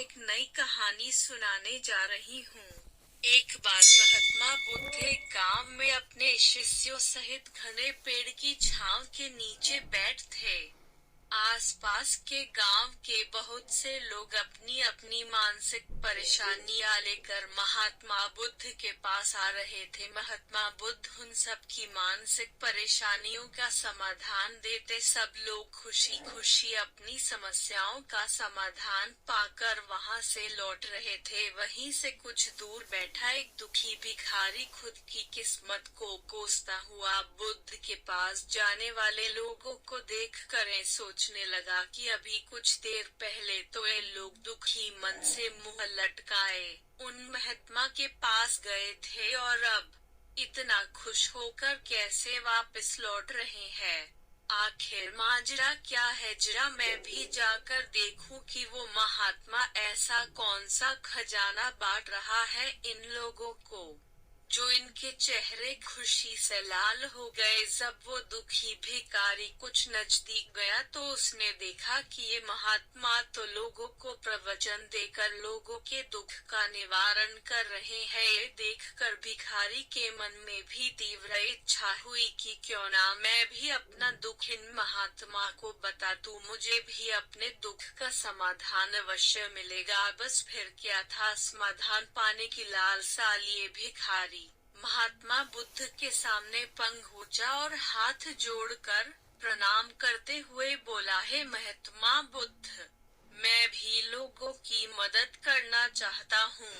एक नई कहानी सुनाने जा रही हूँ। एक बार महात्मा बुद्ध एक गांव में अपने शिष्यों सहित घने पेड़ की छांव के नीचे बैठ थे। आसपास के गांव के बहुत से लोग अपनी अपनी मानसिक परेशानियां लेकर महात्मा बुद्ध के पास आ रहे थे। महात्मा बुद्ध उन सब की मानसिक परेशानियों का समाधान देते। सब लोग खुशी खुशी अपनी समस्याओं का समाधान पाकर वहां से लौट रहे थे। वहीं से कुछ दूर बैठा एक दुखी भिखारी खुद की किस्मत को कोसता हुआ बुद्ध के पास जाने वाले लोगों को देखकर सोचने लगा कि अभी कुछ देर पहले तो ये लोग दुखी मन से मुंह लटकाए उन महात्मा के पास गए थे और अब इतना खुश होकर कैसे वापस लौट रहे हैं। आखिर माजरा क्या है, जरा मैं भी जाकर देखूं कि वो महात्मा ऐसा कौन सा खजाना बांट रहा है इन लोगों को, जो इनके चेहरे खुशी से लाल हो गए। जब वो दुखी भिखारी कुछ नजदीक गया तो उसने देखा कि ये महात्मा तो लोगों को प्रवचन देकर लोगों के दुख का निवारण कर रहे हैं। ये देखकर भिखारी के मन में भी तीव्र इच्छा हुई कि क्यों ना मैं भी अपना दुख इन महात्मा को बता दूं, मुझे भी अपने दुख का समाधान अवश्य मिलेगा। बस फिर क्या था, समाधान पाने की लालसा लिए भिखारी महात्मा बुद्ध के सामने पहुंचा और हाथ जोड़कर प्रणाम करते हुए बोला, हे महात्मा बुद्ध, मैं भी लोगों की मदद करना चाहता हूँ।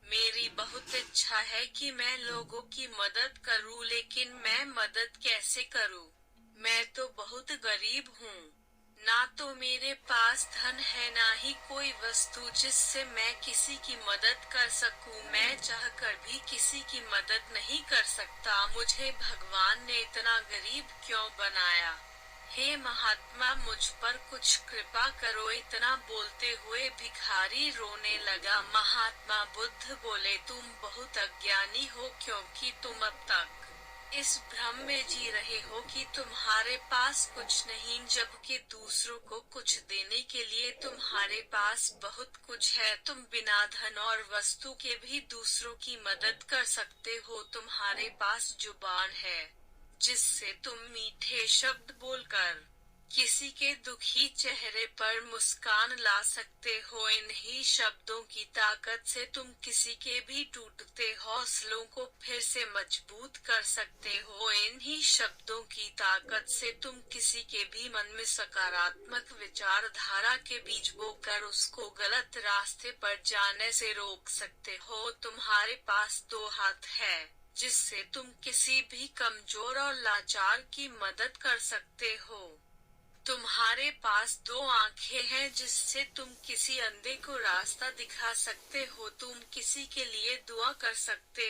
मेरी बहुत इच्छा है कि मैं लोगों की मदद करूँ, लेकिन मैं मदद कैसे करूँ? मैं तो बहुत गरीब हूँ। ना तो मेरे पास धन है, ना ही कोई वस्तु जिससे मैं किसी की मदद कर सकूं। मैं चाहकर भी किसी की मदद नहीं कर सकता। मुझे भगवान ने इतना गरीब क्यों बनाया? हे महात्मा, मुझ पर कुछ कृपा करो। इतना बोलते हुए भिखारी रोने लगा। महात्मा बुद्ध बोले, तुम बहुत अज्ञानी हो, क्योंकि तुम अब तक इस भ्रम में जी रहे हो कि तुम्हारे पास कुछ नहीं, जबकि दूसरों को कुछ देने के लिए तुम्हारे पास बहुत कुछ है। तुम बिना धन और वस्तु के भी दूसरों की मदद कर सकते हो। तुम्हारे पास जुबान है जिससे तुम मीठे शब्द बोलकर किसी के दुखी चेहरे पर मुस्कान ला सकते हो। इन्हीं शब्दों की ताकत से तुम किसी के भी टूटते हौसलों को फिर से मजबूत कर सकते हो। इन्हीं शब्दों की ताकत से तुम किसी के भी मन में सकारात्मक विचारधारा के बीज बोकर उसको गलत रास्ते पर जाने से रोक सकते हो। तुम्हारे पास दो हाथ है जिससे तुम किसी भी कमजोर और लाचार की मदद कर सकते हो। तुम्हारे पास दो आंखें हैं जिससे तुम किसी अंधे को रास्ता दिखा सकते हो। तुम किसी के लिए दुआ कर सकते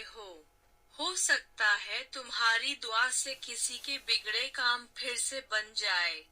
हो सकता है तुम्हारी दुआ से किसी के बिगड़े काम फिर से बन जाए।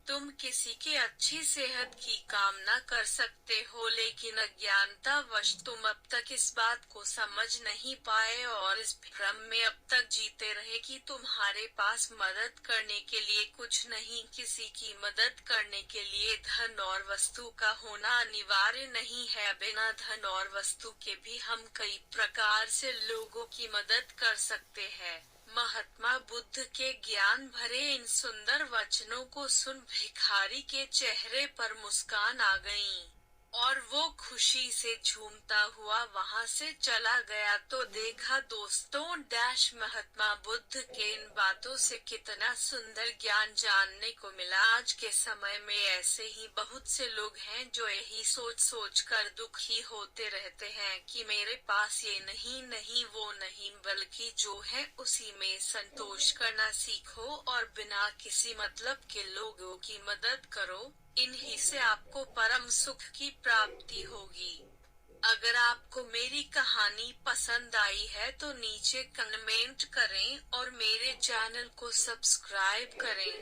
तुम किसी के अच्छी सेहत की कामना कर सकते हो, लेकिन अज्ञानतावश तुम अब तक इस बात को समझ नहीं पाए और इस भ्रम में अब तक जीते रहे कि तुम्हारे पास मदद करने के लिए कुछ नहीं। किसी की मदद करने के लिए धन और वस्तु का होना अनिवार्य नहीं है। बिना धन और वस्तु के भी हम कई प्रकार से लोगों की मदद कर सकते हैं। महात्मा बुद्ध के ज्ञान भरे इन सुंदर वचनों को सुन भिखारी के चेहरे पर मुस्कान आ गई और वो खुशी से झूमता हुआ वहां से चला गया। तो देखा दोस्तों, महात्मा बुद्ध के इन बातों से कितना सुंदर ज्ञान जानने को मिला। आज के समय में ऐसे ही बहुत से लोग हैं जो यही सोच सोच कर दुखी होते रहते हैं कि मेरे पास ये नहीं वो नहीं, बल्कि जो है उसी में संतोष करना सीखो और बिना किसी मतलब के लोगों की मदद करो। इन्हीं से आपको परम सुख की प्राप्ति होगी। अगर आपको मेरी कहानी पसंद आई है तो नीचे कमेंट करें और मेरे चैनल को सब्सक्राइब करें।